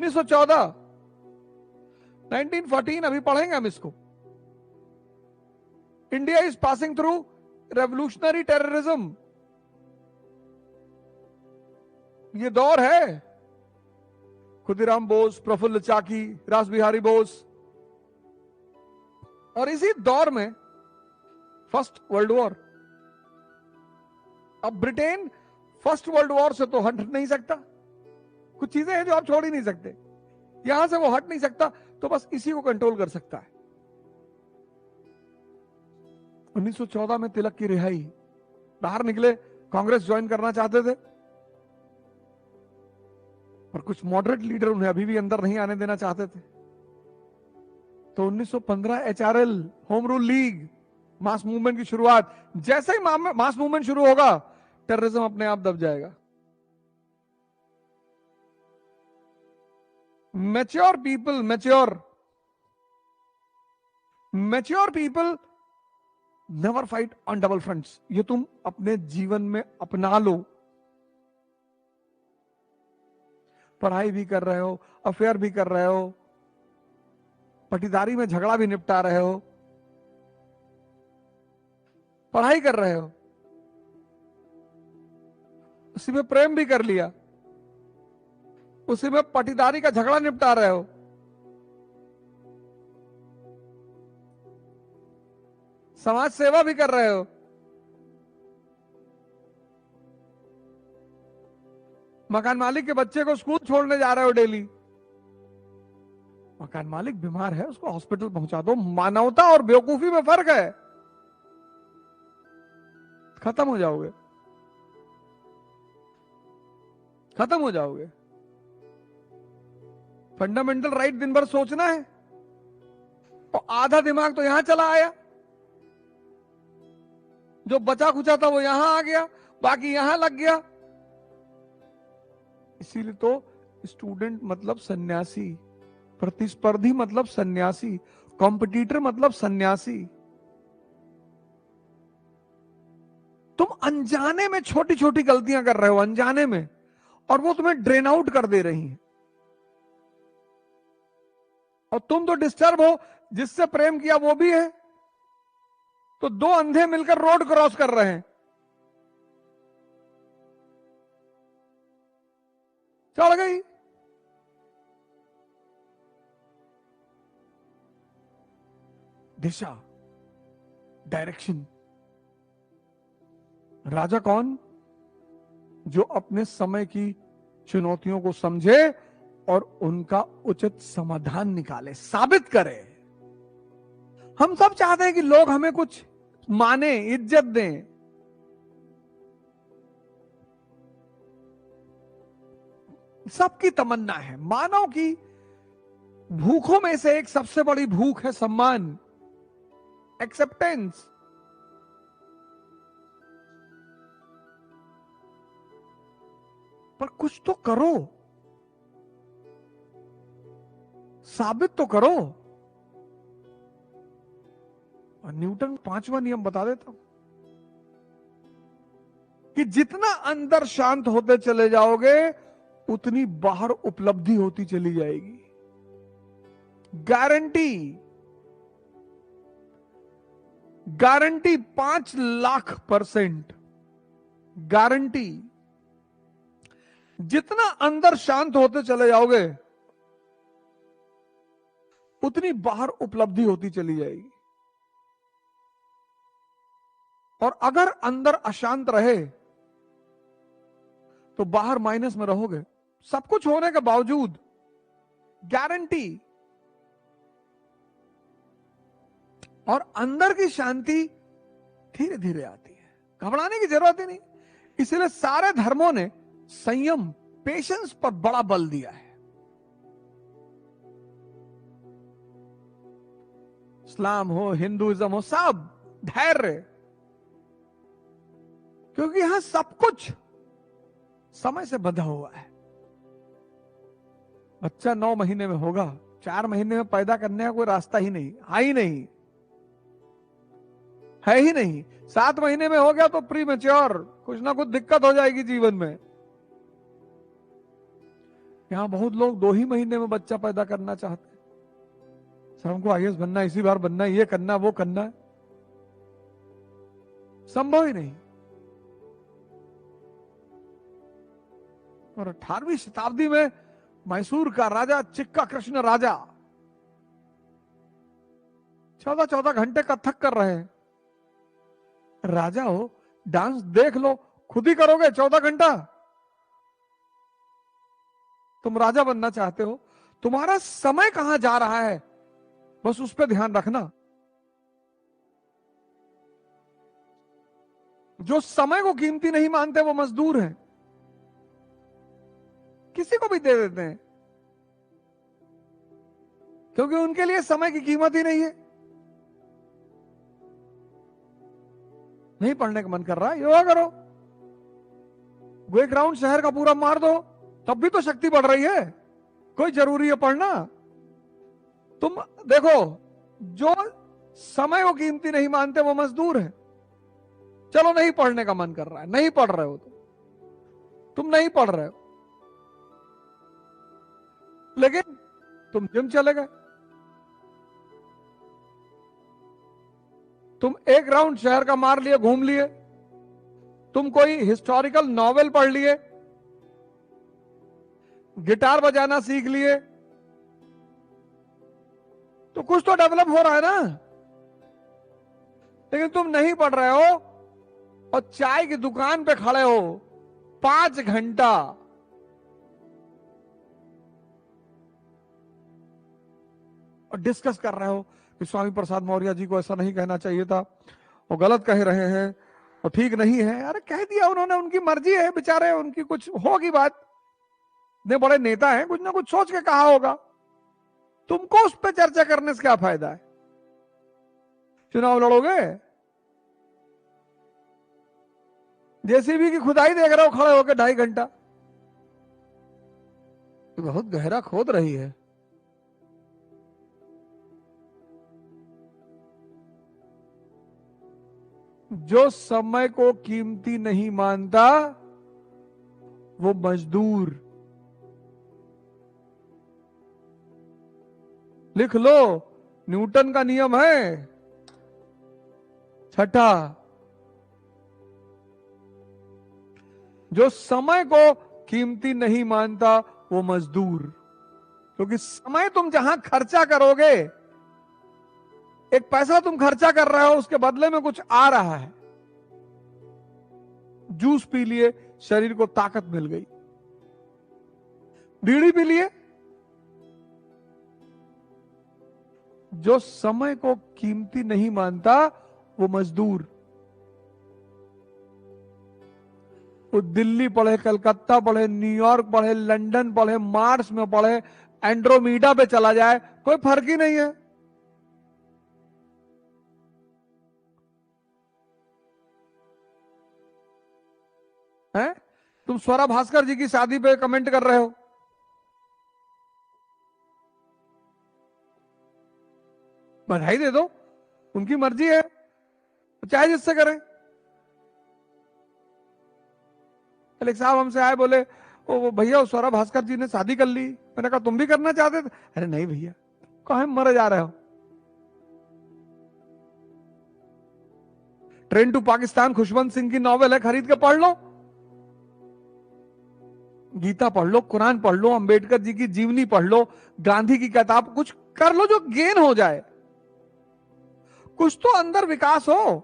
1914, 1914, अभी पढ़ेंगे हम इसको। India is passing through revolutionary terrorism. ये दौर है खुदीराम बोस, प्रफुल्ल चाकी, रास बिहारी बोस, और इसी दौर में फर्स्ट वर्ल्ड वॉर। अब ब्रिटेन फर्स्ट वर्ल्ड वॉर से तो हट नहीं सकता, कुछ चीजें हैं जो आप छोड़ ही नहीं सकते, यहां से वो हट नहीं सकता, तो बस इसी को कंट्रोल कर सकता है। 1914 में तिलक की रिहाई, बाहर निकले, कांग्रेस ज्वाइन करना चाहते थे, पर कुछ मॉडरेट लीडर उन्हें अभी भी अंदर नहीं आने देना चाहते थे। तो 1915 HRL, Home Rule League, mass movement की शुरुआत। जैसे ही मास मूवमेंट शुरू होगा, टेररिज्म अपने आप दब जाएगा। Mature people, mature people never fight on double fronts. ये तुम अपने जीवन में अपना लो। पढ़ाई भी कर रहे हो, अफेयर भी कर रहे हो, पटीदारी में झगड़ा भी निपटा रहे हो, पढ़ाई कर रहे हो, उसी में प्रेम भी कर लिया, उसी में पटीदारी का झगड़ा निपटा रहे हो, समाज सेवा भी कर रहे हो, मकान मालिक के बच्चे को स्कूल छोड़ने जा रहे हो डेली, मकान मालिक बीमार है उसको हॉस्पिटल पहुंचा दो। मानवता और बेवकूफी में फर्क है, खत्म हो जाओगे, खत्म हो जाओगे। फंडामेंटल राइट दिन भर सोचना है, और आधा दिमाग तो यहां चला आया, जो बचा खुचा था वो यहां आ गया, बाकी यहां लग गया। इसीलिए तो स्टूडेंट मतलब सन्यासी, प्रतिस्पर्धी मतलब सन्यासी, कॉम्पिटिटर मतलब सन्यासी। तुम अनजाने में छोटी छोटी गलतियां कर रहे हो, अनजाने में, और वो तुम्हें ड्रेन आउट कर दे रही हैं। और तुम तो डिस्टर्ब हो, जिससे प्रेम किया वो भी है, तो दो अंधे मिलकर रोड क्रॉस कर रहे हैं। चढ़ गई। दिशा, डायरेक्शन। राजा कौन? जो अपने समय की चुनौतियों को समझे और उनका उचित समाधान निकाले, साबित करे। हम सब चाहते हैं कि लोग हमें कुछ माने, इज्जत दें, सबकी तमन्ना है। मानव की भूखों में से एक सबसे बड़ी भूख है सम्मान, एक्सेप्टेंस। पर कुछ तो करो, साबित तो करो। और न्यूटन 5वां नियम बता देता हूं कि जितना अंदर शांत होते चले जाओगे, उतनी बाहर उपलब्धि होती चली जाएगी। Guarantee, guarantee 5,00,000% guarantee. जितना अंदर शांत होते चले जाओगे, उतनी बाहर उपलब्धि होती चली जाएगी। और अगर अंदर अशांत रहे तो बाहर माइनस में रहोगे, सब कुछ होने के बावजूद। गारंटी। और अंदर की शांति धीरे धीरे आती है, घबराने की जरूरत ही नहीं। इसलिए सारे धर्मों ने संयम, पेशेंस पर बड़ा बल दिया है। इस्लाम हो, हिंदुइज्म हो, सब धैर्य। क्योंकि यहां सब कुछ समय से बंधा हुआ है। बच्चा 9 महीने में होगा, 4 महीने में पैदा करने का कोई रास्ता ही नहीं, ही नहीं है, ही नहीं। 7 महीने में हो गया तो प्री मैच्योर, कुछ ना कुछ दिक्कत हो जाएगी जीवन में। यहां बहुत लोग 2 ही महीने में बच्चा पैदा करना चाहते हैं। सर हमको आईएएस बनना है, इसी बार बनना है, ये करना है, वो करना है। संभव ही नहीं। और 18वीं शताब्दी में मैसूर का राजा चिक्का कृष्ण राजा 14-14 घंटे कथक कर रहे हैं। राजा हो, डांस देख लो, खुद ही करोगे 14 घंटा? तुम राजा बनना चाहते हो, तुम्हारा समय कहां जा रहा है, बस उस पर ध्यान रखना। जो समय को कीमती नहीं मानते वो मजदूर हैं, किसी को भी दे देते हैं, क्योंकि उनके लिए समय की कीमत ही नहीं है। नहीं पढ़ने का मन कर रहा है, योगा करो, एक राउंड शहर का पूरा मार दो, तब भी तो शक्ति बढ़ रही है। कोई जरूरी है पढ़ना? तुम देखो, जो समय को कीमती नहीं मानते वो मजदूर है। चलो नहीं पढ़ने का मन कर रहा है, नहीं पढ़ रहे हो, तुम नहीं पढ़ रहे हो, लेकिन तुम जिम चले गए, तुम एक राउंड शहर का मार लिए, घूम लिए, तुम कोई हिस्टोरिकल नॉवेल पढ़ लिए, गिटार बजाना सीख लिए, तो कुछ तो डेवलप हो रहा है ना। लेकिन तुम नहीं पढ़ रहे हो और चाय की दुकान पे खड़े हो 5 घंटा, और डिस्कस कर रहे हो कि स्वामी प्रसाद मौर्य जी को ऐसा नहीं कहना चाहिए था, वो गलत कह रहे हैं, और ठीक नहीं है। अरे कह दिया उन्होंने, उनकी मर्जी है बेचारे, उनकी कुछ होगी बात, इतने बड़े नेता हैं, कुछ ना कुछ सोच के कहा होगा। तुमको उस पर चर्चा करने से क्या फायदा है? चुनाव लड़ोगे, जेसीबी की खुदाई देख रहे हो खड़े होकर 2.5 घंटा, बहुत गहरा खोद रही है। जो समय को कीमती नहीं मानता वो मजदूर। लिख लो, न्यूटन का नियम है 6ठा, जो समय को कीमती नहीं मानता वो मजदूर। क्योंकि समय तुम जहां खर्चा करोगे, एक पैसा तुम खर्चा कर रहे हो, उसके बदले में कुछ आ रहा है। जूस पी लिए, शरीर को ताकत मिल गई, बीड़ी पी लिए। जो समय को कीमती नहीं मानता वो मजदूर। वो दिल्ली पढ़े, कलकत्ता पढ़े, न्यूयॉर्क पढ़े, लंदन पढ़े, मार्स में पढ़े, एंड्रोमीडा पे चला जाए, कोई फर्क ही नहीं है। हैं? तुम स्वरा भास्कर जी की शादी पे कमेंट कर रहे हो, बधाई दे दो, उनकी मर्जी है, चाहे जिससे करें। एक साहब हमसे आए, बोले वो भैया स्वरा भास्कर जी ने शादी कर ली। मैंने कहा तुम भी करना चाहते थे? अरे नहीं भैया, कहां मरे जा रहे हो। ट्रेन टू पाकिस्तान खुशवंत सिंह की नॉवेल है, खरीद के पढ़ लो, गीता पढ़ लो, कुरान पढ़ लो, अंबेडकर जी की जीवनी पढ़ लो, गांधी की किताब, कुछ कर लो जो गेन हो जाए, कुछ तो अंदर विकास हो।